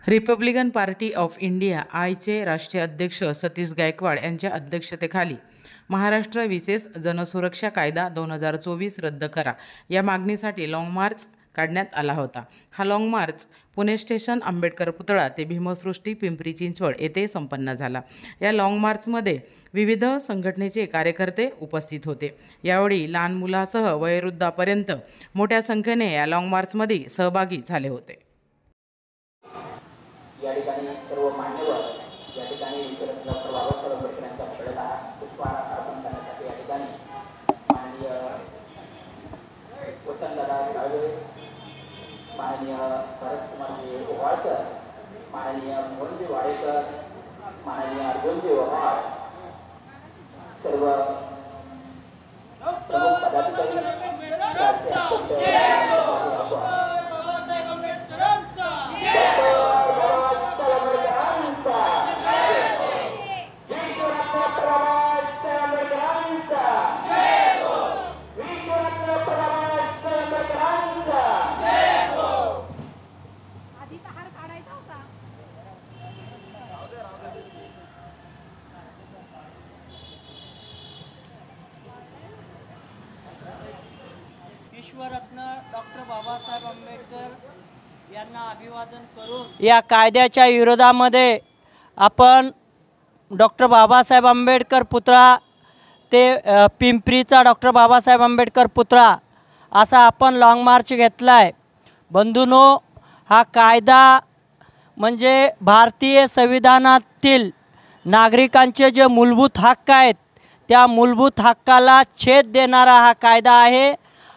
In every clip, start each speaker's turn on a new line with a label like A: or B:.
A: Republican party of India आयचे राष्ट्रीय अध्यक्ष सतीश गायकवाड यांच्या अध्यक्षतेखाली महाराष्ट्र विशेष जनसुरक्षा कायदा 2024 रद्द करा या मागणीसाठी लाँग मार्च काढण्यात आला होता। हा long march Pune station, Ambedkar पुतळा ते भीमसृष्टी, पिंपरी चिंचवड येथे संपन्न झाला। या लाँग मार्चमध्ये विविध संघटनेचे कार्यकर्ते उपस्थित होते। यावेळी लहान मुलासह वयोवृद्धापर्यंत मोठ्या संख्येने या लाँग मार्चमध्ये सहभागी झाले होते।
B: या ठिकाणी सर्व मान्यवर या ठिकाणी डॉक्टर बाबासाहेब आंबेडकर यांच्या पुतळ्याला पुष्पहार अर्पण करण्यासाठी या ठिकाणी माननीय वसंतदादा साळवे, माननीय भरतकुमारजी ओवाळकर, माननीय मोहनजी वाडेकर, माननीय अर्जुनजी ओवाळ, सर्व प्रमुख पदाधिकारी
C: विश्वरत्न डॉक्टर बाबासाहेब आंबेडकर यांना अभिवादन करून या कायद्याच्या विरोधामध्ये आपण डॉक्टर बाबासाहेब आंबेडकर पुतळा ते पिंपरीचा डॉक्टर बाबासाहेब आंबेडकर पुतळा असा आपण लाँग मार्च घेतला आहे। बंधूंनो, हा कायदा म्हणजे भारतीय संविधानातील नागरिकांचे जे मूलभूत हक्क आहेत त्या मूलभूत हक्काला छेद देणारा हा कायदा आहे।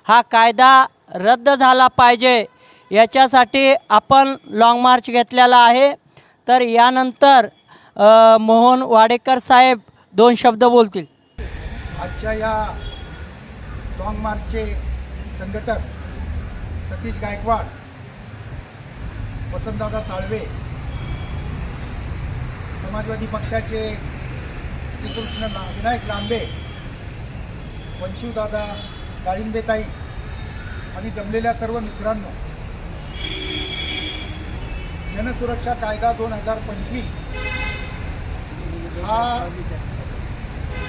C: हा कायदा रद्द झाला पाहिजे याच्यासाठी आपण लाँग मार्च घेतलेला आहे। तर यानंतर मोहन वाडेकर साहेब 2 शब्द बोलतील।
D: आजच्या या लाँग मार्चचे संघटक सतीश गायकवाड, वसंतदादा साळवे, समाजवादी पक्षाचे श्रीकृष्ण विनायक लांबे, वंशुदादा गाळिंबेताई आणि जमलेल्या सर्व मित्रांनो, जनसुरक्षा कायदा 2025 हा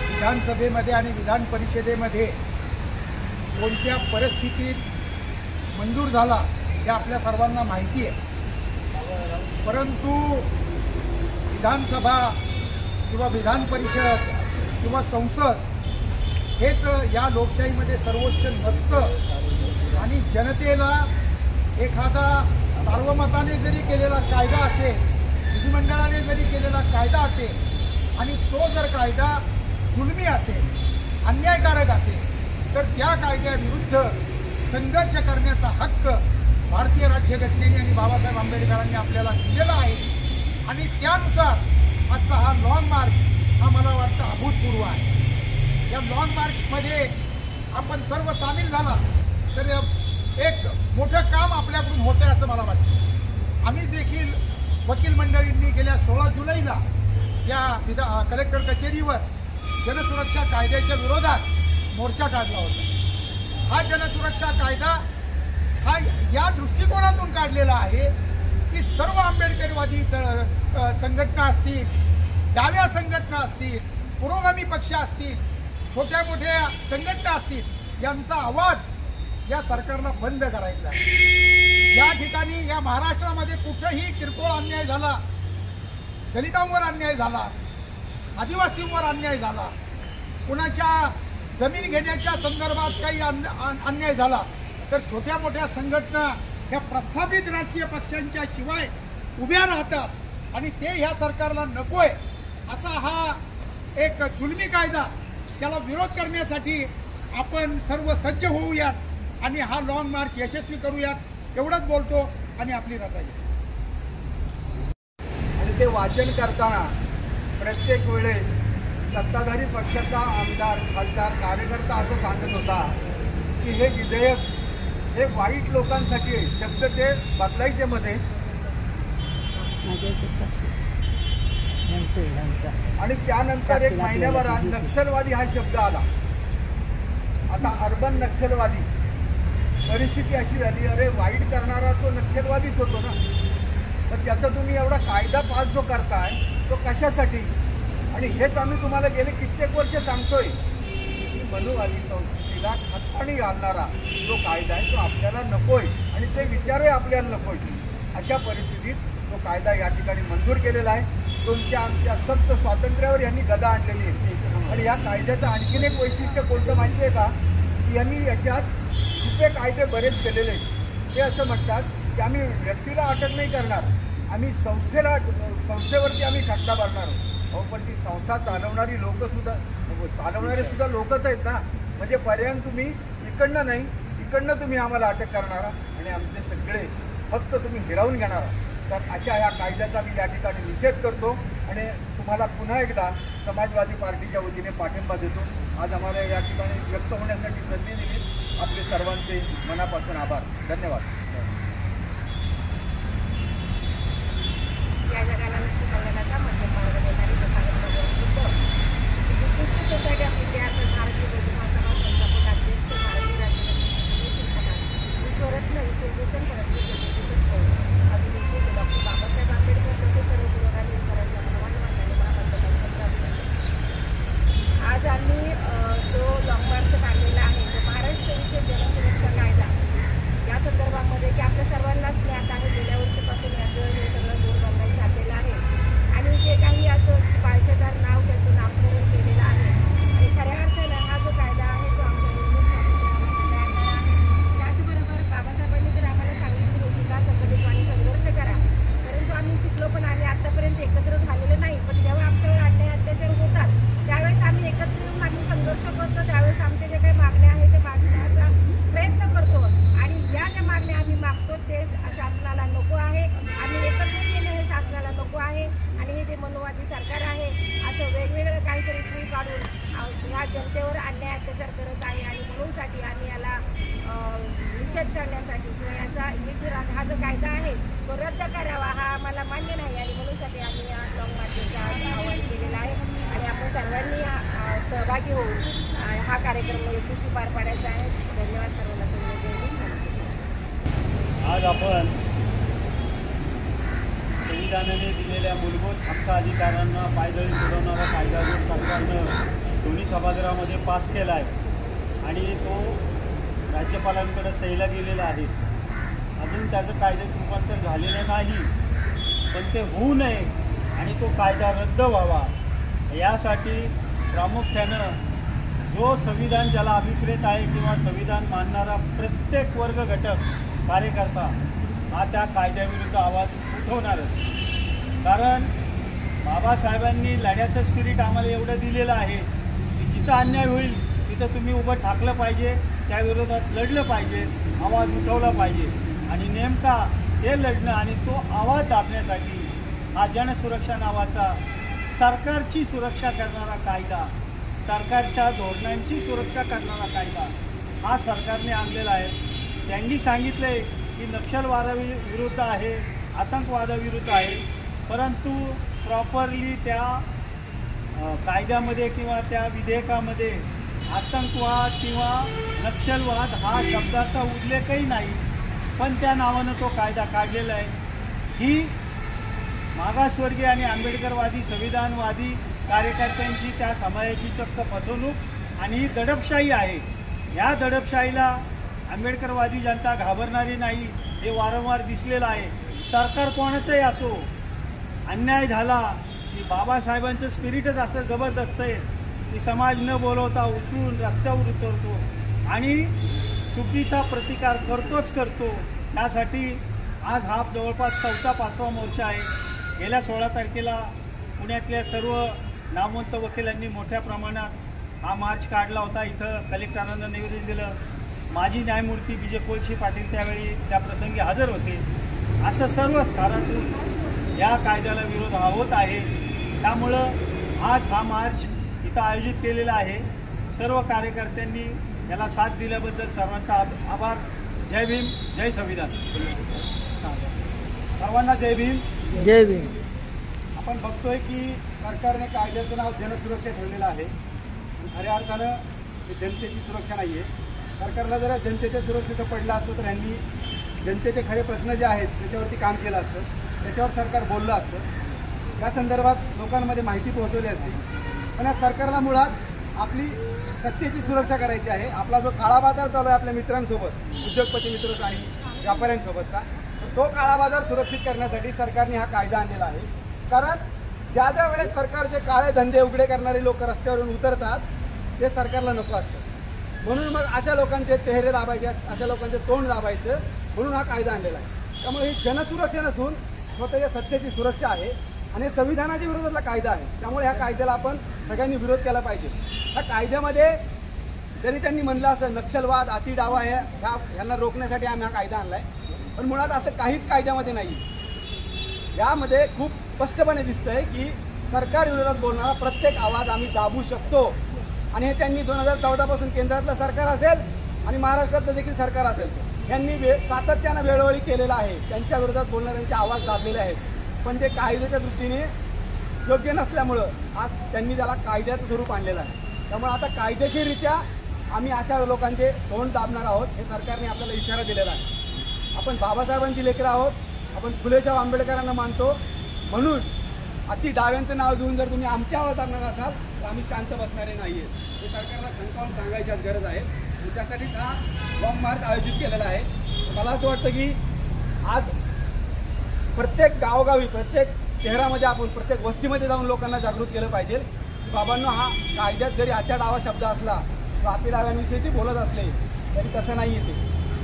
D: विधानसभेमध्ये आणि विधान परिषदेमध्ये कोणत्या परिस्थितीत मंजूर झाला हे आपल्या सर्वांना माहिती आहे। परंतु विधानसभा किंवा विधान परिषद किंवा संसद हेच या लोकशाहीमध्ये सर्वोच्च नसतं आणि जनतेला एखादा सार्वमताने जरी केलेला कायदा असेल, विधिमंडळाने जरी केलेला कायदा असेल आणि तो जर कायदा जुलमी असेल, अन्यायकारक असेल, तर त्या कायद्याविरुद्ध संघर्ष करण्याचा हक्क भारतीय राज्यघटनेने आणि बाबासाहेब आंबेडकरांनी आपल्याला दिलेला आहे आणि त्यानुसार आजचा हा लाँग मार्च हा मला वाटतं अभूतपूर्व आहे। या लाँग मार्चमध्ये आपण सर्व सामील झाला तर एक मोठं काम आपल्याकडून होतं असं मला वाटतं। आम्ही देखील वकील मंडळींनी गेल्या 16 जुलैला या कलेक्टर कचेरीवर जनसुरक्षा कायद्याच्या विरोधात मोर्चा काढला होता। हा जनसुरक्षा कायदा हा या दृष्टिकोनातून काढलेला आहे की सर्व आंबेडकरवादी संघटना असतील, डाव्या संघटना असतील, पुरोगामी पक्ष असतील, छोट्या मोठ्या संघटना असतील, यांचा आवाज या सरकारला बंद करायचा आहे। या ठिकाणी या महाराष्ट्रामध्ये कुठेही किरकोळ अन्याय झाला, दलितांवर अन्याय झाला, आदिवासींवर अन्याय झाला, कुणाच्या जमीन घेण्याच्या संदर्भात काही अन्याय झाला तर छोट्या मोठ्या संघटना ह्या प्रस्थापित राजकीय पक्षांच्या शिवाय उभ्या राहतात आणि ते ह्या सरकारला नकोय असा हा एक जुलमी कायदा, त्याला विरोध करण्यासाठी आपण सर्व सज्ज होऊयात आणि हा लाँग मार्च यशस्वी करूयात एवढंच बोलतो आणि आपली रजा घेतो।
E: आणि ते वाचन करताना प्रत्येक वेळेस सत्ताधारी पक्षाचा आमदार, खासदार, कार्यकर्ता असं सांगत होता की हे विधेयक हे वाईट लोकांसाठी आहे। शब्द ते बदलायचे मध्ये आणि त्यानंतर एक महिन्याभर नक्षलवादी हा शब्द आला। आता अर्बन नक्षलवादी परिस्थिती अशी झाली, अरे वाईट करणारा तो नक्षलवादीच होतो ना। पण त्याचा तुम्ही एवढा कायदा पास जो करताय तो कशासाठी? आणि हेच आम्ही तुम्हाला गेले कित्येक वर्ष सांगतोय की मनुवादी संस्कृतीला खतपाणी घालणारा जो कायदा आहे तो आपल्याला नकोय आणि ते विचारही आपल्याला नकोय. अशा परिस्थितीत तो कायदा या ठिकाणी मंजूर केलेला आहे. तुमच्या आमच्या सक्त स्वातंत्र्यावर यांनी गदा आणलेली आहे. आणि या कायद्याचं आणखीन एक वैशिष्ट्य कोणतं माहिती आहे का, की यांनी याच्यात छुपे कायदे बरेच केलेले आहेत. ते असं म्हणतात की आम्ही व्यक्तीला अटक नाही करणार, आम्ही संस्थेवरती आम्ही खटला भरणार आहोत. अहो पण ती संस्था चालवणारे सुद्धा लोकच आहेत ना. म्हणजे पर्याय तुम्ही इकडनं नाही इकडनं तुम्ही आम्हाला अटक करणारा आणि आमचे सगळे फक्त तुम्ही हिरावून घेणारा. तर अशा या कायद्याचा मी या ठिकाणी निषेध करतो आणि तुम्हाला पुन्हा एकदा समाजवादी पार्टीच्या वतीने पाठिंबा देतो. आज आम्हाला या ठिकाणी व्यक्त होण्यासाठी संधी दिली. आपले सर्वांचे मनापासून आभार. धन्यवाद.
F: या जगाला नसती कल्याणाचा मध्य मार्ग देणारी सोसायटी ऑफ इंडिया भारतीय बहुजन समाज संस्थापक अध्यक्ष भारतीय राज्य विश्वरत्न विश्वभूषण अभिनेते डॉक्टर बाबासाहेब आंबेडकर तसेच सर्व पुरोगामी विचारांच्या आज आम्ही जो लॉंग मार्च काढलेला आहे तो महाराष्ट्र विशेष जनसुरक्षा कायदा या संदर्भामध्ये की आपल्या सर्वांनाच ज्ञात आहे. गेल्या वर्षीपासून याचं हे सगळं जोडबंदी झालेलं आहे आणि जे काही असं पायथेदार नाव त्याचं नामकरण केलेलं आहे आणि खऱ्या अर्थानं हा जो कायदा आहे तो आमच्या विरोधात आहे. त्याचबरोबर बाबासाहेबांनी तर आम्हाला सांगितलं होती का संघटितपणे संघर्ष करा, परंतु आम्ही शिकलो पण आणि आतापर्यंत एकत्र झालेलं नाही. पण जेव्हा आमच्यावर अन्याय अत्याचार होतात त्यावेळेस आम्ही एकत्र येऊन आम्ही संघर्ष करतो. त्यावेळेस आमच्या जे काही मागण्या आहेत ते मागण्याचा प्रयत्न करतो आणि या ज्या मागण्या आम्ही मागतो ते शासनाला नको आहे. आम्ही एकत्र केलं हे शासनाला नको आहे आणि हे जे मनुवादी सरकार आहे असं वेगवेगळं काहीतरी फूल काढून या जनतेवर अन्याय अत्याचार करत आहे आणि म्हणूनसाठी आम्ही याला निषेध करण्यासाठी किंवा याचा हा जो कायदा आहे तो रद्द करावा हा आम्हाला मान्य नाही आणि म्हणूनसाठी आम्ही या लॉंग मार्चचं आवाहन केलेलं आहे आणि आपण सर्वांनी सहभागी होऊन हा कार्यक्रम यशस्वी पार पाडायचा आहे. धन्यवाद सर्वांना.
G: आज आपण संविधानाने दिलेल्या मूलभूत हक्क अधिकारांना पायदळी सोडवणारा कायदा जो सरकारनं दोन्ही सभागृहामध्ये पास केला आहे आणि तो राज्यपालांकडे सहीला गेलेला आहे. अजून त्याचं कायद्यात रूपांतर झालेलं नाही, पण ते होऊ नये आणि तो कायदा रद्द व्हावा यासाठी प्रामुख्यानं जो संविधान ज्याला अभिप्रेत आहे किंवा संविधान मानणारा प्रत्येक वर्ग घटक कार्यकर्ता हा त्या कायद्याविरुद्ध आवाज उठवणारच. कारण बाबासाहेबांनी लढ्याचं स्पिरिट आम्हाला एवढं दिलेलं आहे की जिथं अन्याय होईल तिथं तुम्ही उभं ठाकलं पाहिजे, त्याविरोधात लढलं पाहिजे, आवाज उठवला पाहिजे आणि नेमका ते लढणं आणि तो आवाज दाबण्यासाठी हा जनसुरक्षा नावाचा सरकारची सुरक्षा करणारा कायदा, सरकारच्या धोरणांची सुरक्षा करणारा कायदा हा सरकारने आणलेला आहे. त्यांनी सांगितलं आहे की नक्षलवादाविरुद्ध आहे, आतंकवादाविरुद्ध आहे, परंतु प्रॉपरली त्या कायद्यामध्ये किंवा त्या विधेयकामध्ये आतंकवाद किंवा नक्षलवाद हा शब्दाचा उल्लेखही नाही, पण त्या नावानं तो कायदा काढलेला आहे. ही मागासवर्गीय आणि आंबेडकरवादी संविधानवादी कार्यकर्त्यांची त्या समाजाची चक्क फसवणूक आणि ही दडपशाही आहे. या दडपशाहीला आंबेडकरवादी जनता घाबरणारी नाही हे वारंवार दिसलेलं आहे. सरकार कोणाचंही असो, अन्याय झाला की बाबासाहेबांचं स्पिरिटच असं जबरदस्त आहे की समाज न बोलवता उचलून रस्त्यावर उतरतो आणि चुकीचा प्रतिकार करतो. त्यासाठी आज हा जवळपास 4-5वा मोर्चा आहे. गेल्या 16 तारखेला पुण्यातल्या सर्व नामवंत वकिलांनी मोठ्या प्रमाणात हा मार्च काढला होता. इथं कलेक्टरांना निवेदन दिलं. माजी न्यायमूर्ती विजय कोळशी पाटील त्यावेळी त्या प्रसंगी हजर होते. असं सर्व स्तरातून या कायद्याला विरोध होत आहे. त्यामुळं आज हा मार्च इथं आयोजित केलेला आहे. सर्व कार्यकर्त्यांनी याला साथ दिल्याबद्दल सर्वांचा आभार. जय भीम, जय संविधान.
E: सर्वांना जय भीम.
D: जय भीम.
E: आपण बघतोय की सरकारने कायद्याचं नाव जनसुरक्षा ठेवलेलं आहे. खऱ्या अर्थानं हे जनतेची सुरक्षा नाही आहे. सरकारला जरा जनतेच्या सुरक्षेचं पडलं असतं तर यांनी जनतेचे खरे प्रश्न जे आहेत त्याच्यावरती काम केलं असतं. त्याच्यावर सरकार बोललं असतं, या संदर्भात लोकांमध्ये माहिती पोहोचवली असती. पण या सरकारला मुळात आपली सत्तेची सुरक्षा करायची आहे. आपला जो काळा बाजार चालू आहे आपल्या मित्रांसोबत, उद्योगपती मित्र आणि व्यापाऱ्यांसोबतचा, तो काळा बाजार सुरक्षित करण्यासाठी सरकारने हा कायदा आणलेला आहे. कारण ज्या ज्या वेळेस सरकारचे काळे धंदे उघडे करणारे लोक रस्त्यावरून उतरतात ते सरकारला नको असतं. म्हणून मग अशा लोकांचे चेहरे दाबायचे, अशा लोकांचे तोंड दाबायचं, म्हणून हा कायदा आणलेला आहे. त्यामुळे ही जनसुरक्षा नसून स्वतःच्या सत्तेची सुरक्षा आहे आणि संविधानाच्या विरोधातला कायदा आहे. त्यामुळे ह्या कायद्याला आपण सगळ्यांनी विरोध केला पाहिजे. ह्या कायद्यामध्ये जरी त्यांनी म्हणलं असं नक्षलवाद, अति डावा ह्यांना रोखण्यासाठी आम्ही हा कायदा आणला आहे, पण मुळात असं काहीच कायद्यामध्ये नाही. यामध्ये खूप स्पष्टपणे दिसतंय की सरकार विरोधात बोलणारा प्रत्येक आवाज आम्ही दाबू शकतो. आणि हे त्यांनी 2014 पासून केंद्रातलं सरकार असेल आणि महाराष्ट्रातलं देखील सरकार असेल, यांनी सातत्यानं वेळोवेळी केलेलं आहे. त्यांच्या विरोधात बोलणाऱ्यांचे आवाज दाबलेले आहेत. पण ते कायद्याच्या दृष्टीने योग्य नसल्यामुळं आज त्यांनी त्याला कायद्याचं स्वरूप आणलेलं आहे. त्यामुळे आता कायदेशीररित्या आम्ही अशा लोकांचे तोंड दाबणार आहोत. हे सरकारने आपल्याला इशारा दिलेला आहे. आपण बाबासाहेबांची लेकरं आहोत, आपण फुलेशाह आंबेडकरांना मानतो, म्हणून अति डाव्यांचं नाव देऊन जर तुम्ही आमची आवाज दाबणार असाल तर आम्ही शांत बसणारे नाही आहेत. हे सरकारला खणकावून सांगायची गरज आहे. त्यासाठीच हा लॉंग मार्च आयोजित केलेला आहे. मला असं वाटतं की आज प्रत्येक गावोगावी, प्रत्येक शहरामध्ये, आपण प्रत्येक वस्तीमध्ये जाऊन लोकांना जागृत केलं पाहिजे की बाबांनो, हा कायद्यात जरी आत्या डावा शब्द असला, तो अति डाव्यांविषयी ती बोलत असले तरी तसं नाही येते.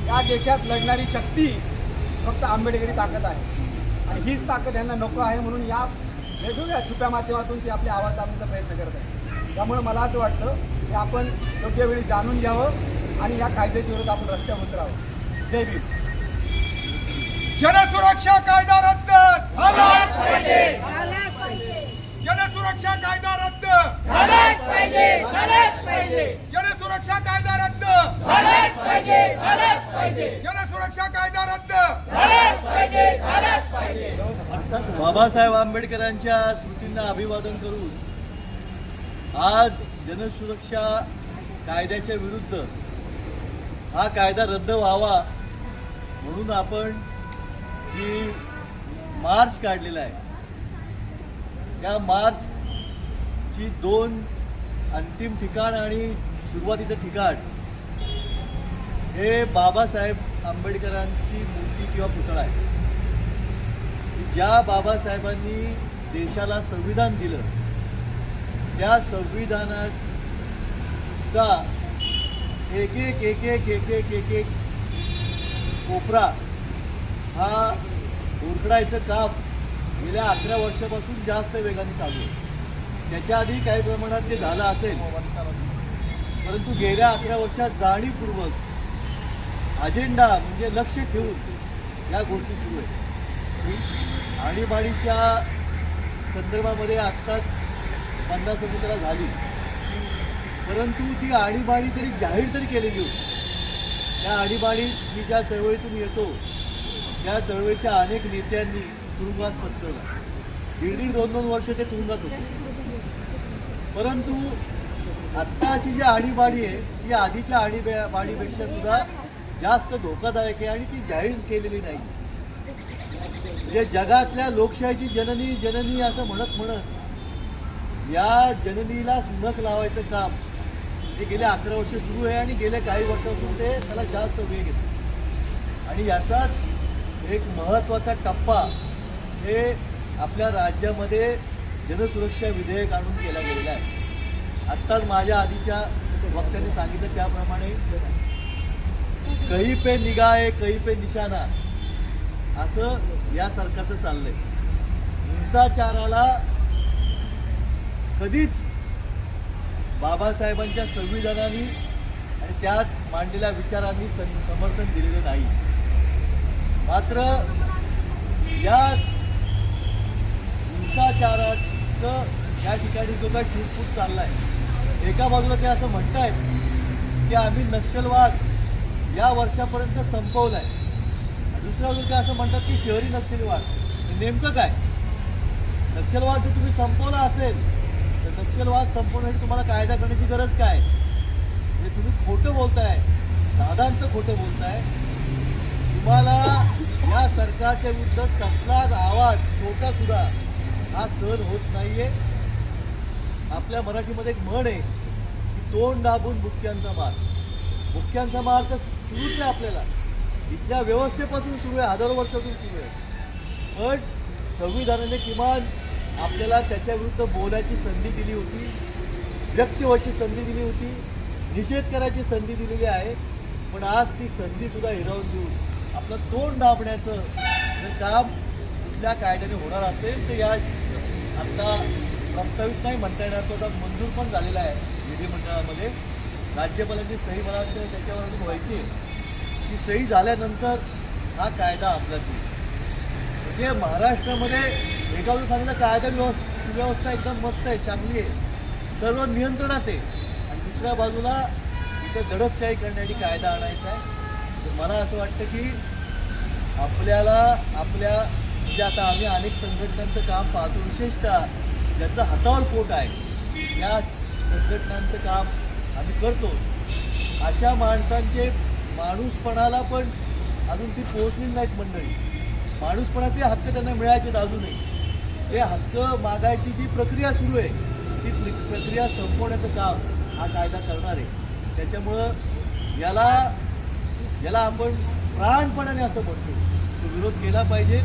E: या देशात लढणारी शक्ती फक्त आंबेडकरी ताकद आहे आणि हीच ताकद यांना नको आहे. म्हणून या वेगवेगळ्या छुप्या माध्यमातून ती आपले आवाज दाबण्याचा प्रयत्न करत आहे. त्यामुळे मला असं वाटतं की आपण योग्य वेळी जाणून घ्यावं आणि या कायद्याच्या विरोधात आपण रस्त्यावर उतरावं. जय भीम.
D: जनसुरक्षा कायदा रद्द झालाच पाहिजे. जनसुरक्षा कायदा रद्द झालाच पाहिजे. जनसुरक्षा कायदा रद्द झालाच पाहिजे. जनसुरक्षा कायदा रद्द झालाच पाहिजे.
H: बाबासाहेब आंबेडकरांच्या स्मृतींना अभिवादन करून आज जनसुरक्षा कायद्याच्या विरुद्ध हा कायदा रद्द व्हावा म्हणून आपण जी मार्च काढलेला आहे, त्या मार्चची 2 अंतिम ठिकाण आणि सुरुवातीचं ठिकाण हे बाबासाहेब आंबेडकरांची मूर्ती किंवा पुतळा आहे. ज्या बाबासाहेबांनी देशाला संविधान दिलं, त्या संविधानाचा एक एक कोपरा हा उरकडायचं काम गेल्या 11 वर्षापासून जास्त वेगाने चालू आहे. त्याच्या आधी काही प्रमाणात ते झालं असेल, परंतु गेल्या 11 वर्षात जाणीवपूर्वक अजेंडा म्हणजे लक्ष ठेवून या गोष्टी सुरू आहेत. आणीबाणीच्या संदर्भामध्ये आत्ताच 50 झाली, परंतु ती आणीबाणी तरी जाहीर तरी केलेली होती. त्या आणीबाणीत मी ज्या चळवळीतून येतो त्या चळवळीच्या अनेक नेत्यांनी तुरुंगवास पत्करला. 1.5-2 वर्ष ते तुरुंगात होते. परंतु आत्ताची जी आणीबाणी आहे ती आधीच्या आणीबाणीपेक्षा सुद्धा जास्त धोकादायक आहे आणि ती जाहीर केलेली नाही. म्हणजे जगातल्या लोकशाहीची जननी असं म्हणत या जननीलाच नख लावायचं काम हे गेल्या 11 वर्ष सुरू आहे आणि गेल्या काही वर्षापासून ते त्याला जास्त वेग येतो. आणि याचाच एक महत्त्वाचा टप्पा हे आपल्या राज्यामध्ये जनसुरक्षा विधेयक आणून केला गेलेला आहे. आत्ताच माझ्या आधीच्या वक्त्यांनी सांगितलं त्याप्रमाणे कहीं पे निगाहे कहीं पे निशाना असं या सरकारचं चाललंय. हिंसाचाराला कधीच बाबासाहेबांच्या संविधानाने आणि त्यात मांडलेल्या विचारांनी समर्थन दिलेलं नाही. मात्र या हिंसाचाराचं या ठिकाणी जो काही छूटफूट चालला आहे, एका बाजूला ते असं म्हणतायत की आम्ही नक्षलवाद या वर्षापर्यंत संपवला आहे, दुसऱ्या बाजूला ते असं म्हणतात की शहरी नक्षलवाद. नेमकं काय? नक्षलवाद जर तुम्ही संपवला असेल तर नक्षलवाद संपवण्यासाठी तुम्हाला कायदा करण्याची गरज काय? म्हणजे तुम्ही खोटं बोलताय, दादांचं खोटं बोलताय. तुम्हाला या सरकारच्या विरुद्ध कसलाच आवाज छोटा सुद्धा हा सहन होत नाहीये. आपल्या मराठीमध्ये एक म्हण आहे की तोंड दाबून मुख्यांचा मार. मुख्यांचा मार तर सुरूच आहे आपल्याला, इथल्या व्यवस्थेपासून सुरू आहे, हजारो वर्षातून सुरू आहे. पण संविधानाने किमान आपल्याला त्याच्या विरुद्ध बोलायची संधी दिली होती, व्यक्त व्हायची संधी दिली होती, निषेध करायची संधी दिलेली आहे. पण आज ती संधी सुद्धा हिरावून देऊन आपलं तोंड दाबण्याचं जर काम कुठल्या कायद्याने होणार असेल तर या आता प्रस्तावित नाही म्हणता येणार, तो आता मंजूर पण झालेला आहे विधिमंडळामध्ये. राज्यपालांची सही मला वाटतं त्याच्यावर व्हायची, की सही झाल्यानंतर हा कायदा अंमलात येईल. म्हणजे महाराष्ट्रामध्ये एका सांगितलं कायदा सुव्यवस्था एकदम मस्त आहे, चांगली आहे, सर्व नियंत्रणात आहे. आणि दुसऱ्या बाजूला इथं दडपशाही करण्यासाठी कायदा आणायचा आहे. तर मला असं वाटतं की आपल्याला आपल्या म्हणजे आता आम्ही अनेक संघटनांचं काम पाहतो, विशेषतः ज्यांचं हातावर पोट आहे या संघटनांचं काम आम्ही करतो. अशा माणसांचे माणूसपणाला पण अजून ती पोहोचली नाहीत मंडळी. माणूसपणाचे हक्क त्यांना मिळायचे अजूनही. ते हक्क मागायची जी प्रक्रिया सुरू आहे ती प्रक्रिया संपवण्याचं काम हा कायदा करणार आहे. त्याच्यामुळं याला आपण प्राणपणाने असं म्हणतो तो विरोध केला पाहिजे.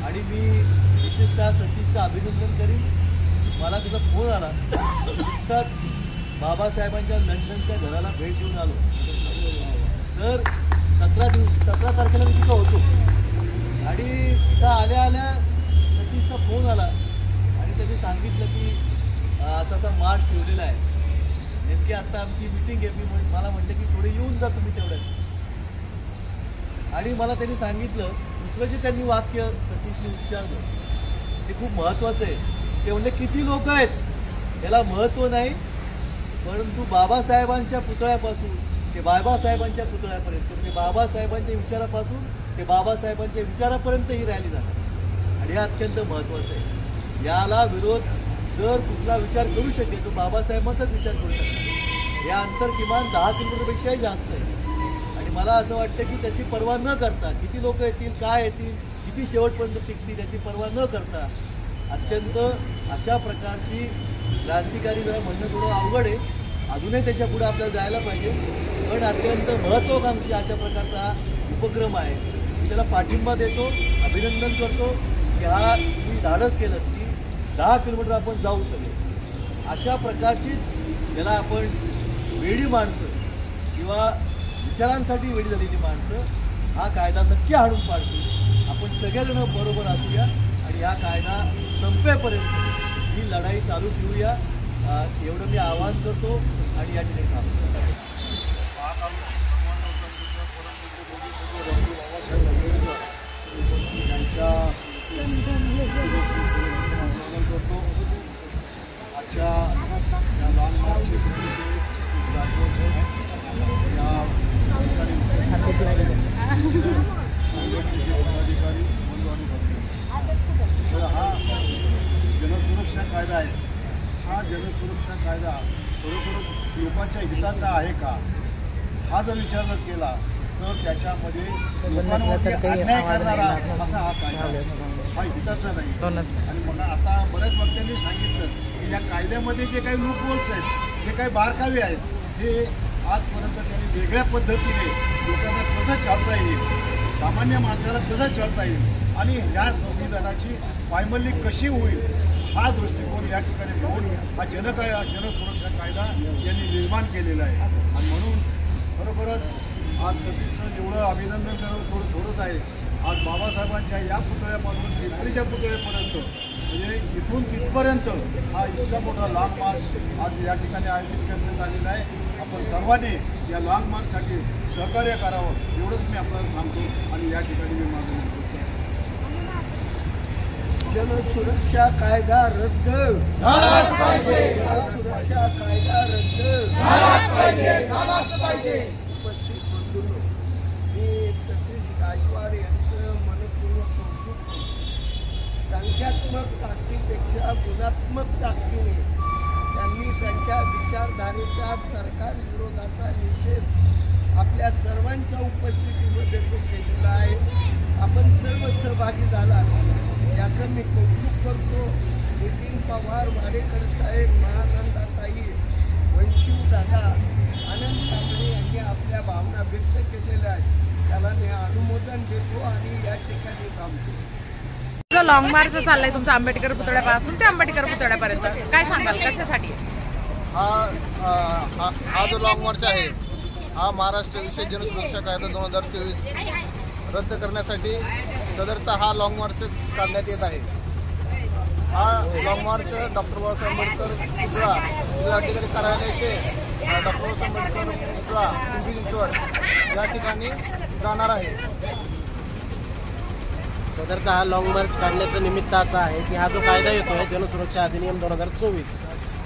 H: आणि मी विशेषतः सतीशचं अभिनंदन करीन. मला त्याचा फोन आला, नुकताच बाबासाहेबांच्या लंडनच्या घराला भेट देऊन आलो. तर 17 तारखेला मी तिथं होतो आणि तिथं आल्या सतीशचा फोन आला आणि त्यांनी सांगितलं की असा मार्च ठेवलेला आहे, नेमकी आता आमची मीटिंग आहे. मला म्हटलं की थोडे येऊन जा तुम्ही तेवढ्यात. आणि मला त्यांनी सांगितलं दुसरं जे त्यांनी वाक्य सतीशने उच्चारलं ते खूप महत्त्वाचं आहे. ते म्हणजे किती लोक आहेत याला महत्त्व नाही, परंतु बाबासाहेबांच्या पुतळ्यापासून ते बाबासाहेबांच्या पुतळ्यापर्यंत, म्हणजे बाबासाहेबांच्या विचारापासून ते बाबासाहेबांच्या विचारापर्यंत ही रॅली जाणार. आणि हे अत्यंत महत्त्वाचं आहे. याला विरोध जर कुठला विचार करू शकेल तो बाबासाहेबांचाच विचार करू शकतो. हे अंतर किमान 10 किलोमीटरपेक्षाही जास्त आहे. आणि मला असं वाटतं की त्याची पर्वा न करता किती लोक येतील, काय येतील, किती शेवटपर्यंत टिकतील याची पर्वा न करता अत्यंत अशा प्रकारची क्रांतिकारी जरा म्हणणं थोडं अवघड आहे, अजूनही त्याच्या पुढे आपल्याला जायला पाहिजे. पण अत्यंत महत्त्वाकांक्षी अशा प्रकारचा उपक्रम आहे. मी त्याला पाठिंबा देतो, अभिनंदन करतो की हा तुम्ही धाडस केलं की 10 किलोमीटर आपण जाऊ सगळे. अशा प्रकारची ज्याला आपण वेडी माणसं किंवा विचारांसाठी वेडी झालेली माणसं हा कायदा नक्की हाणून पाडतील. आपण सगळेजण बरोबर असूया आणि हा कायदा संपेपर्यंत ही लढाई चालू ठेवूया, एवढं मी आवाहन करतो आणि या ठिकाणी थांबतो.
E: बाबासाहेब आंबेडकर यांच्या करतो. आजच्या या लॉंग मार्चचे पदाधिकारी तर हा जनसुरक्षा कायदा आहे. हा जनसुरक्षा कायदा खरोखर लोकांच्या हिताचा आहे का हा जर विचार जर केला तर त्याच्यामध्ये लोकांवरती अन्याय करणारा असा हा कायदा हा हिताचा नाही. आणि मग आता बऱ्याच वक्त्यांनी सांगितलं की या कायद्यामध्ये जे काही लूपहोल्स आहेत, जे काही बारकावे आहेत, हे आजपर्यंत त्यांनी वेगळ्या पद्धतीने लोकांना कसं चालता येईल, सामान्य माणसाला कसं चालता येईल आणि या संविधानाची पायमल्ली कशी होईल हा दृष्टिकोन या ठिकाणी घेऊन हा जनसुरक्षा कायदा यांनी निर्माण केलेला आहे. आणि म्हणून खरोखरच आज सतीशचं जेवढं अभिनंदन करणं थोडंच आहे. आज बाबासाहेबांच्या या पुतळ्यापासून पिंपरीच्या पुतळ्यापर्यंत म्हणजे इथून तिथपर्यंत हा इतका मोठा लॉंग मार्च आज या ठिकाणी आयोजित करण्यात आलेला आहे. आपण सर्वांनी या लॉंग मार्चसाठी सहकार्य करावं एवढंच मी आपल्याला सांगतो आणि या ठिकाणी मी मागणी करतो.
C: जनसुरक्षा कायदा रद्द झालाच पाहिजे. जनसुरक्षा कायदा रद्द झालाच पाहिजे. झालाच पाहिजे. उपस्थित बंधूंनो, मी सतीश गायकवाड यांचं मनपूर्वक कौतुक करतो. संख्यात्मक ताकदीपेक्षा गुणात्मक ताकदीने त्यांनी त्यांच्या विचारधारेचा सरकार विरोधाचा निषेध आपल्या सर्वांच्या उपस्थितीमध्ये तो केलेला आहे. आपण सर्व
H: सहभागी झाला याचं मी कौतुक करतो. नितीन पवार, वाडेकर साहेब, महानंदाताई, वंशू दादा, आनंद कांबळे यांनी आपल्या भावना व्यक्त केलेल्या आहेत. त्याला मी अनुमोदन देतो आणि या ठिकाणी थांबतो.
A: जो लॉंग मार्च चाललाय तुमचा आंबेडकर पुतळ्यापासून ते आंबेडकर पुतळ्यापर्यंत, काय सांगाल, कशासाठी?
I: हा जो लॉंग मार्च आहे हा महाराष्ट्र विशेष जनसुरक्षा कायदा 2024 रद्द करण्यासाठी सदरचा हा लॉंग मार्च काढण्यात येत आहे. हा long march doctor Babasaheb Ambedkar पुतळा जिल्हाधिकारी कार्यालय ते डॉक्टर बाबासाहेब आंबेडकर पुतळा पिंपरी चिंचवड या ठिकाणी जाणार आहे.
J: सदरचा हा लॉंग मार्च काढण्याचं निमित्त असं आहे की हा जो कायदा येतो आहे जनसुरक्षा अधिनियम 2024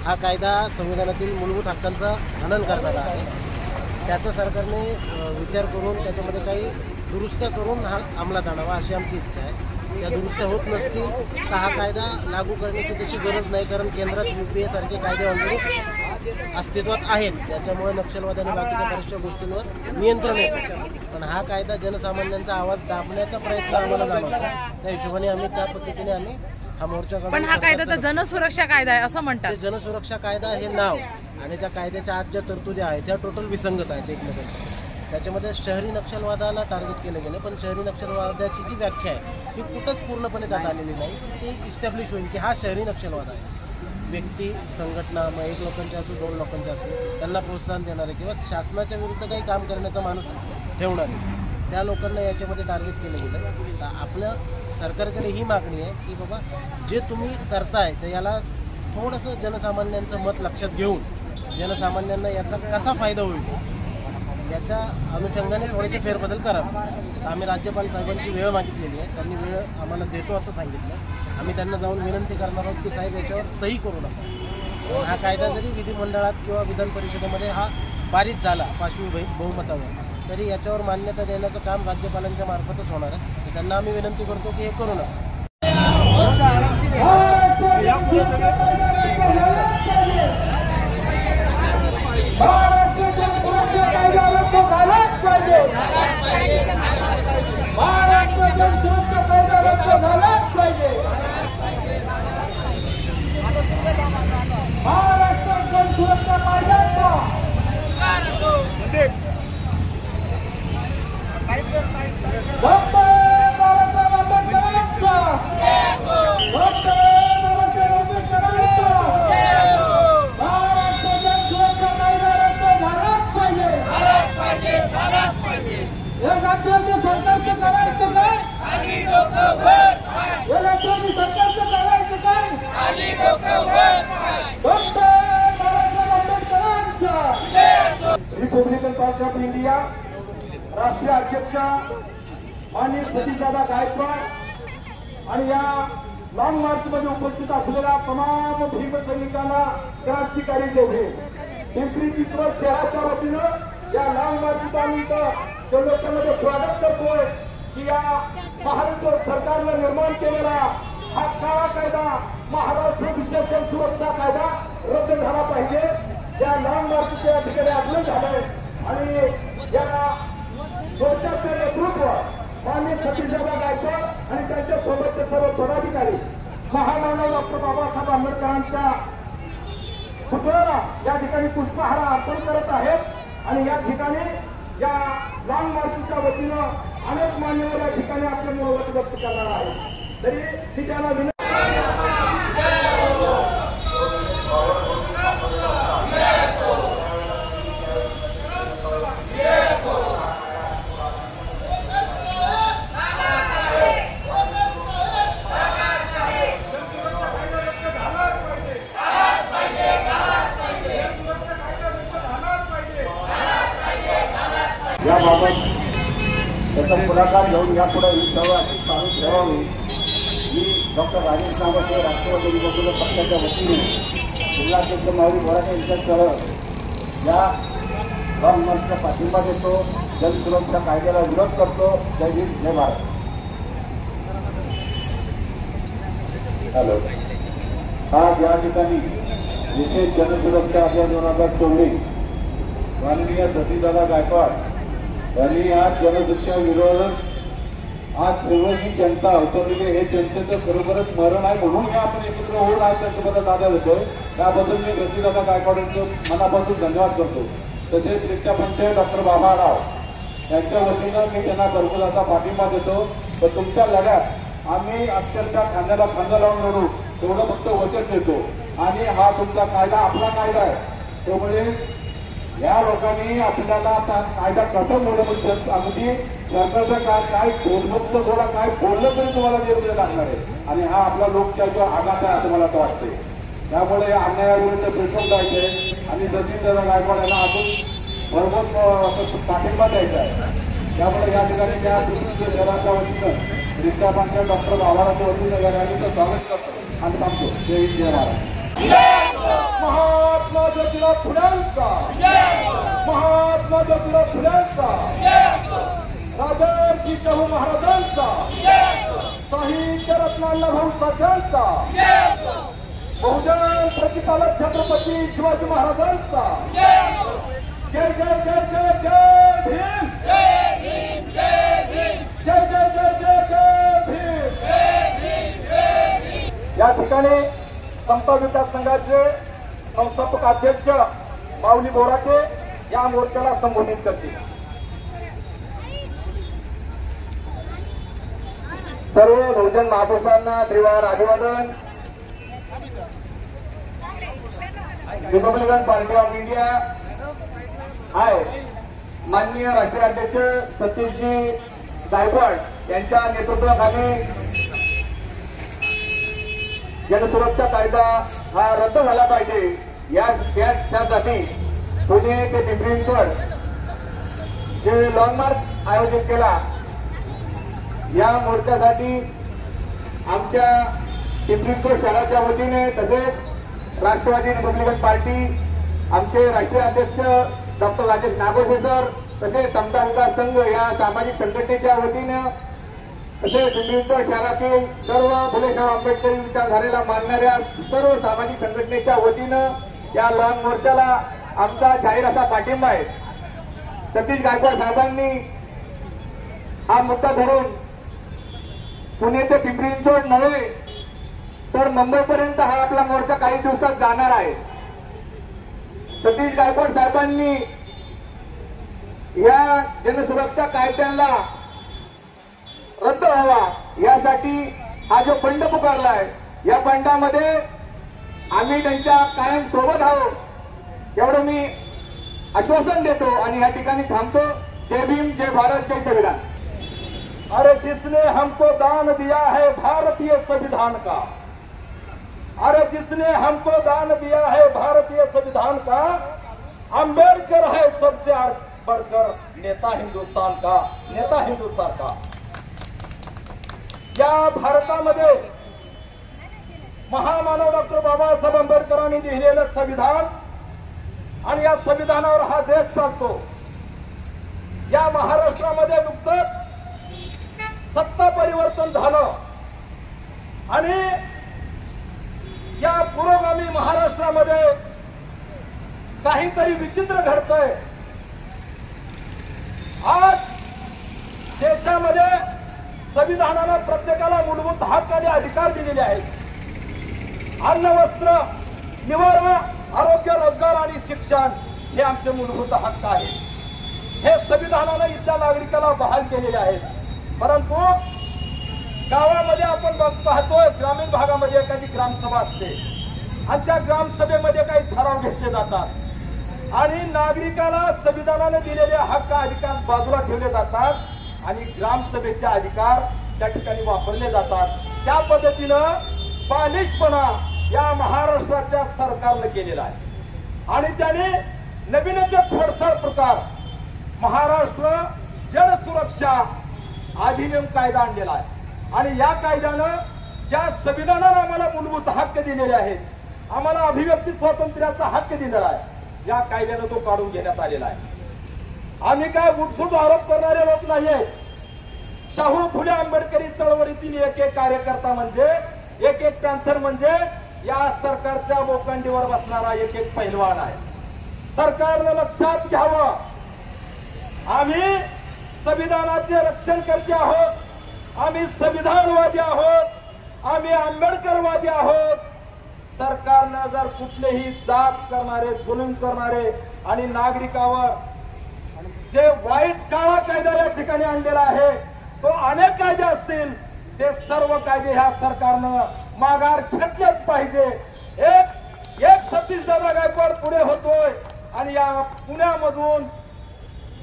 J: हा कायदा संविधानातील मूलभूत हक्कांचं हनन करणारा आहे. त्याचा सरकारने विचार करून त्याच्यामध्ये काही दुरुस्त्या करून हा अंमलात आणावा अशी आमची इच्छा आहे. त्या दुरुस्त्या होत नसतील तर हा कायदा लागू करण्याची तशी गरज नाही, कारण केंद्रात UPA सारखे कायदे ऑलरेडी अस्तित्वात आहेत. त्याच्यामुळे नक्षलवाद आणि बाकीच्या बऱ्याचशा गोष्टींवर नियंत्रण येतं. पण हा कायदा जनसामान्यांचा आवाज दाबण्याचा प्रयत्न आम्हाला जाणवतो. त्या हिशोबाने आम्ही त्या पद्धतीने हा मोर्चा काढून.
A: पण हा कायदा तर जनसुरक्षा कायदा आहे असं म्हणतात.
J: जनसुरक्षा कायदा हे नाव आणि त्या कायद्याच्या आत ज्या तरतुदी आहेत त्या टोटल विसंगत आहेत एकमेकांशी. त्याच्यामध्ये शहरी नक्षलवादाला टार्गेट केले गेले, पण शहरी नक्षलवादाची जी व्याख्या आहे ती कुठंच पूर्णपणे त्यात आलेली नाही. ती इस्टॅब्लिश होईल की हा शहरी नक्षलवाद आहे. व्यक्ती, संघटना, मग 1 लोकांच्या असो 2 लोकांच्या असो त्यांना प्रोत्साहन देणारे किंवा शासनाच्या विरुद्ध काही काम करण्याचा माणूस ठेवणारे त्या लोकांना याच्यामध्ये टार्गेट केलं गेलं. तर आपलं सरकारकडे ही मागणी आहे की बाबा जे तुम्ही करताय तर याला थोडंसं जनसामान्यांचं मत लक्षात घेऊन जनसामान्यांना याचा कसा फायदा होईल याच्या अनुषंगाने थोडेसे फेरबदल करावे. आम्ही राज्यपाल साहेबांची वेळ मागितलेली आहे. त्यांनी वेळ आम्हाला देतो असं सांगितलं. आम्ही त्यांना जाऊन विनंती करणार आहोत की साहेब याच्यावर सही करू नका. हा कायदा जरी विधिमंडळात किंवा विधान परिषदेमध्ये हा पारित झाला पाशवी बहुमतावर तरी याच्यावर मान्यता देण्याचं काम राज्यपालांच्या मार्फतच होणार आहे. तर त्यांना आम्ही विनंती करतो की हे करू नका.
K: रिपब्लिकन पार्टी ऑफ इंडिया राष्ट्रीय अध्यक्ष माननीय सतीशदादा गायकवाड आणि या लॉंग मार्च मध्ये उपस्थित असलेल्या तमाम भीम सैनिकांना क्रांतिकारी जोडे पिंपरी चिंचवड शहराच्या वतीनं या लॉंग मार्चचा आम्ही जल्लोषामध्ये स्वागत करतोय की या महाराष्ट्र सरकारनं निर्माण केलेला हा काळा कायदा महाराष्ट्र विशेष सुरक्षा कायदा रद्द झाला पाहिजे. या लॉंग मार्चच्या या ठिकाणी आगमन झालंय आणि या मोर्चाचे नेतृत्व माननीय सतीशदादा गायकवाड आणि त्यांच्या सोबतचे सर्व पदाधिकारी महामानव डॉक्टर बाबासाहेब आंबेडकरांच्या पुतळ्याला या ठिकाणी पुष्पहार अर्पण करत आहेत आणि या ठिकाणी या लॉंग मार्चच्या वतीनं अनेक मान्यवर या ठिकाणी आपले मनोगत व्यक्त करणार आहेत. तरी मी त्याला विनंती
L: याबाबत त्याचा पुढाकार घेऊन यापुढे ही सर्व अशी चालू ठेवावी मी डॉक्टर राजेश नागवते राष्ट्रवादी युवक पक्षाच्या वतीने जिल्हाध्यक्ष माऊली बोराटे यांच्यासह या लॉंग मार्चचा पाठिंबा देतो. जनसुरक्षा कायद्याला विरोध करतो. जय हिंद, जय भारत. हॅलो. आज या ठिकाणी विशेष जनसुरक्षा अभियान 2024 माननीय सतीशदादा गायकवाड यांनी आज जनसुरक्षा विरोधात
K: आज सर्व ही जनता अवतरलेली आहे, हे जनतेचं खरोखरच मरण आहे, म्हणून हे आपण एकत्र होऊन आज त्यांच्याबद्दल दादा देतोय. त्याबद्दल मी रसिकदादा गायकवाडांचं मनापासून धन्यवाद करतो. तसेच रिक्षापंच डॉक्टर बाबा राव यांच्या वतीनं मी त्यांना घरकुलाचा पाठिंबा देतो. तर तुमच्या लढ्यात आम्ही अक्षरशः खांद्याला खांदा लावून लढू तेवढं फक्त वचन देतो. आणि हा तुमचा कायदा आपला कायदा आहे, त्यामुळे या लोकांनी आपल्याला कायदा कसं मोडलं अगदी सरकारचं काय बोलमत थोडा काय बोललं तरी तुम्हाला निर्णय लागणार आहे. आणि हा आपला लोकशाहीचा आघात आहे असं मला तर वाटते. त्यामुळे या अन्यायाविरुद्ध पेटवून जायचे आणि सचिनदादा गायकवाड यांना अजून भरपूर पाठिंबा द्यायचा आहे. त्यामुळे या ठिकाणी त्या शहराच्या वतीनं रिक्षापांच्या डॉक्टर बाबाराच्या वतीनं या रॅलीचं स्वागत करतो आणि थांबतो. जय हिंद जय महाराज.
M: महात्मा ज्योतिराव फुल्यांचा, महात्मा ज्योतिराव फुल्यांचा, राजर्षी शाहू महाराजांचा, साहित्य रत्न अण्णाभाऊ साठ्यांचा, बहुजन प्रतिपालक छत्रपती शिवाजी महाराजांचा. जय जय जय जय जय भीम, जय जय जय जय जय भीम. या ठिकाणी समता विकास संघाचे संस्थापक अध्यक्ष माऊली बोराटे या मोर्चाला संबोधित करतील. सर्व बहुजन महापुरुषांना त्रिवार अभिवादन. रिपब्लिकन पार्टी ऑफ इंडिया आहे माननीय राष्ट्रीय अध्यक्ष सतीशजी गायकवाड यांच्या नेतृत्वाखाली जनसुरक्षा कायदा हा रद्द झाला पाहिजे त्यासाठी पुणे ते पिंपरी चिंचवड जे लॉंग मार्च आयोजित केला. या मोर्चासाठी आमच्या पिंपरी चिंचवड शहराच्या वतीने तसेच राष्ट्रवादी रिपब्लिकन पार्टी आमचे राष्ट्रीय अध्यक्ष डॉक्टर राजेश नागोसे सर तसेच समता विकास संघ या सामाजिक संघटनेच्या वतीनं तसेच पिंपरी शहरातील सर्व फुले शाहू आंबेडकरी विचारधारेला मानणाऱ्या सर्व सामाजिक संघटनेच्या वतीनं या लॉंग मोर्चाला आमचा जाहीर असा पाठिंबा आहे. सतीश गायकवाड साहेबांनी हा मुद्दा धरून पुणे ते पिंपरी चिंचवड नव्हे तर मुंबईपर्यंत हा आपला मोर्चा काही दिवसात जाणार आहे. सतीश गायकवाड साहेबांनी या जनसुरक्षा कायद्याला रद्द व्हावा यासाठी हा जो बंड पुकारला आहे, या बंडामध्ये आम्ही त्यांच्या कायम सोबत आहोत एवढं मी आश्वासन देतो आणि या ठिकाणी थांबतो. जय भीम, जय भारत, जय संविधान.
K: अरे जिसने हमको दान दिया है भारतीय संविधान का, अरे जिसने हमको दान दिया है भारतीय संविधान का, अंबेडकर है सबसे बढ़कर नेता हिंदुस्तान का, नेता हिंदुस्तान का. या भारतामध्ये महामानव डॉक्टर बाबासाहेब आंबेडकरांनी लिहिलेलं संविधान आणि या संविधानावर हा देश चालतो. या महाराष्ट्रामध्ये नुकतंच सत्ता परिवर्तन झालं आणि या पुरोगामी महाराष्ट्रामध्ये काहीतरी विचित्र घडतंय. आज देशामध्ये संविधानानं प्रत्येकाला मूलभूत हक्क आणि अधिकार दिलेले आहेत. अन्न, वस्त्र, निवारा, आरोग्य, रोजगार आणि शिक्षण हे आमचे मूलभूत हक्क आहेत. हे संविधानानं इथल्या नागरिकाला बहाल केलेले आहेत. परंतु गावामध्ये आपण पाहतोय, ग्रामीण भागामध्ये एखादी ग्रामसभा असते आणि त्या ग्रामसभेमध्ये काही ठराव घेतले जातात आणि नागरिकाला संविधानाने दिलेले हक्क अधिकार बाजूला ठेवले जातात आणि ग्रामसभेचे अधिकार त्या ठिकाणी वापरले जातात. त्या पद्धतीनं बालिशपणा या महाराष्ट्राच्या सरकारनं केलेला आहे आणि त्याने नवीनच खोडसाळ प्रकार महाराष्ट्र जन सुरक्षा अधिनियम कायदा आणलेला आहे आणि या कायद्यानं ज्या संविधानानं आम्हाला मूलभूत हक्क दिलेले आहेत, आम्हाला अभिव्यक्ती स्वातंत्र्याचा हक्क दिलेला आहे, या कायद्यानं तो काढून घेण्यात आलेला आहे. आम्ही काय उठसूट आरोप करणारे लोक नाहीये. शाहू फुले आंबेडकरी चळवळीतील एक एक कार्यकर्ता म्हणजे, एक एक पॅन्थर म्हणजे या सरकारच्या मोकांडीवर बसणारा एक एक पैलवान आहे. सरकारनं लक्षात घ्यावं, आम्ही संविधानाचे रक्षण करते आहोत आम्ही संविधानवादी आहोत, आम्ही आंबेडकरवादी आहोत. सरकारनं जर कुठलेही जाच करणारे, जुलूम करणारे आणि नागरिकावर जे वाईट काळा कायदा या ठिकाणी आणलेला आहे, तो अनेक कायदे असतील, ते सर्व कायदे ह्या सरकारनं माघार घेतलेच पाहिजे. एक सतीशदादा गायकवाड पुढे होतोय आणि या पुण्यामधून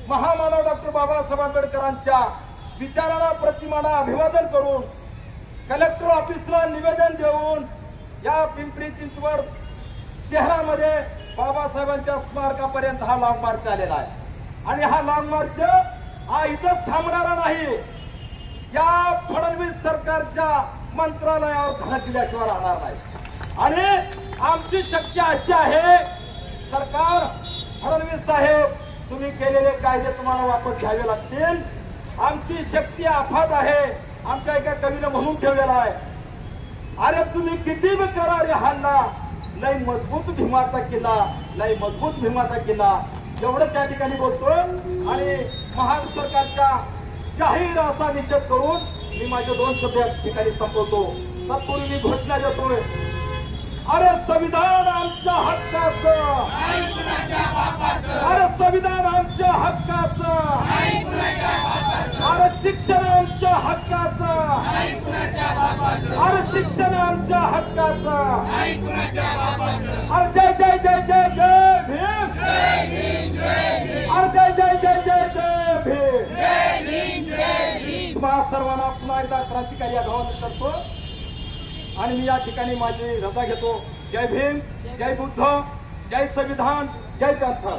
K: महामानव डॉक्टर बाबासाहेब आंबेडकरांच्या विचाराला, प्रतिमाना अभिवादन करून कलेक्टर ऑफिसला निवेदन देऊन या पिंपरी चिंचवड शहरामध्ये बाबासाहेबांच्या स्मारकापर्यंत हा लॉंग मार्च आलेला आहे. आणि हा लॉंग मार्च हा इथंच थांबणारा नाही. या फडणवीस सरकारच्या मंत्रालयावर धडक दिल्याशिवाय राहणार नाही. आणि आमची शक्ती अशी आहे, सरकार, फडणवीस साहेब, तुम्ही केलेले कायदे तुम्हाला वापस घ्यावे लागतील. आमची शक्ती अफाट आहे. आमच्या एका कवीनं म्हणून ठेवलेला आहे, अरे तुम्ही किती बी करा रे हल्ला, नाही मजबूत भीमाचा किल्ला, नाही मजबूत भीमाचा किल्ला. एवढं त्या ठिकाणी बोलतोय आणि महान सरकारच्या जाहीर असा निषेध करून मी माझे 2 शब्द या ठिकाणी संपवतो. तत्पूर्वी मी घोषणा देतोय, अरे संविधान आमच्या हक्काचं, अरे संविधान आमच्या हक्काचं, अरे शिक्षण आमच्या हक्काचं, अरे शिक्षण आमच्या हक्काचं. अरे जय जय जय जय जय भीम, अरे जय जय जय जय जय भीम. तुम्हा सर्वांना पुन्हा एकदा क्रांतिकारी आवाहन करतो आणि मी या ठिकाणी माझी रजा घेतो. जय भीम, जय बुद्ध, जय संविधान, जय पॅंथर.